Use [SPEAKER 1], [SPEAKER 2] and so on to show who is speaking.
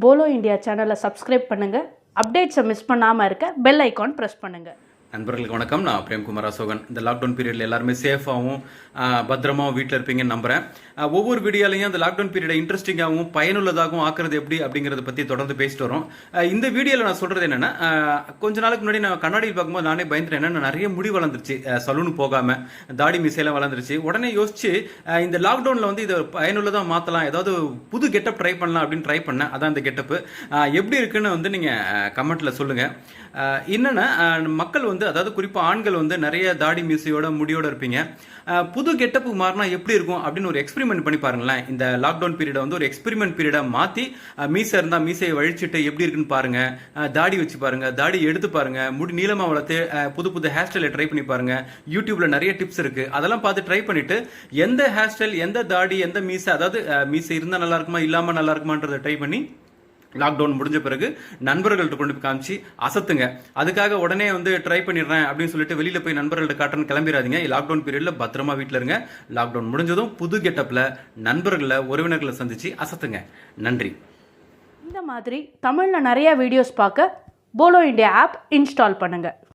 [SPEAKER 1] Polo India சேனலை subscribe பண்ணுங்கள். அப்டேட்ஸை miss பண்ணாமல் இருக்க பெல் ஐக்கான் ப்ரெஸ் பண்ணுங்கள்.
[SPEAKER 2] நண்பர்களுக்கு வணக்கம். நான் பிரேம்குமார் அசோகன். இந்த லாக்டவுன் பீரியடில் எல்லாருமே சேஃபாகவும் பத்திரமாகவும் வீட்டில் இருப்பீங்கன்னு நம்புகிறேன். ஒவ்வொரு வீடியோலையும் அந்த லாக்டவுன் பீரியடை இன்ட்ரெஸ்டிங்காகவும் பயனுள்ளதாகவும் ஆக்குறது எப்படி அப்படிங்கிறத பற்றி தொடர்ந்து பேசிட்டு வரோம். இந்த வீடியோவில் நான் சொல்கிறது என்னென்னா, கொஞ்ச நாளுக்கு முன்னாடி நான் கண்ணாடியில் பார்க்கும்போது நானே பயந்துட்டேன். என்னென்னா, நிறைய முடி வளர்ந்துருச்சு, சலூன் போகாமல் தாடி மீசையெல்லாம் வளர்ந்துருச்சு. உடனே யோசிச்சு இந்த லாக்டவுனில் வந்து இதை பயனுள்ளதாக மாற்றலாம், ஏதாவது புது கெட்டப் ட்ரை பண்ணலாம் அப்படின்னு ட்ரை பண்ணேன். அதான் இந்த கெட்டப்பு எப்படி இருக்குன்னு வந்து நீங்கள் கமெண்ட்டில் சொல்லுங்கள். என்னென்னா, மக்கள் வந்து, அதாவது குறிப்பாக ஆண்கள் வந்து நிறைய தாடி மீசையோட முடியோட இருப்பீங்க. புது கெட்டப்பு மாறினா எப்படி இருக்கும் அப்படின்னு ஒரு எக்ஸ்பெரிமெண்ட் பண்ணி பாருங்களேன். இந்த லாக்டவுன் பீரியடை வந்து ஒரு எக்ஸ்பெரிமெண்ட் பீரியடை மாற்றி மீசை இருந்தால் மீசையை வழிச்சிட்டு எப்படி இருக்குன்னு பாருங்க. தாடி வச்சு பாருங்க, தாடி எடுத்து பாருங்க, முடி நீளமாக வளர்த்து புது புது ஹேர் ஸ்டைலை ட்ரை பண்ணி பாருங்க. யூடியூப்ல நிறைய டிப்ஸ் இருக்கு, அதெல்லாம் பார்த்து ட்ரை பண்ணிட்டு எந்த ஹேர் ஸ்டைல், எந்த தாடி, எந்த மீசை, அதாவது மீசை இருந்தால் நல்லா இருக்குமா இல்லாமல் நல்லா இருக்குமான்றதை ட்ரை பண்ணி லாக்டவுன் முடிஞ்ச பிறகு நண்பர்கள்ட்ட கொண்டு போய் காமிச்சு அசத்துங்க. அதுக்காக உடனே வந்து ட்ரை பண்ணிடுறேன் அப்படின்னு சொல்லிட்டு வெளியில போய் நண்பர்கள்ட்ட காட்டுன்னு கிளம்பிடாதீங்க. லாக்டவுன் பீரியட்ல பத்திரமா வீட்டில் இருங்க. லாக்டவுன் முடிஞ்சதும் புது கெட்டப்ல நண்பர்களை, உறவினர்களை சந்திச்சு அசத்துங்க. நன்றி.
[SPEAKER 1] இந்த மாதிரி தமிழில் நிறைய வீடியோஸ் பார்க்க போலோ இந்தியா ஆப் இன்ஸ்டால் பண்ணுங்கள்.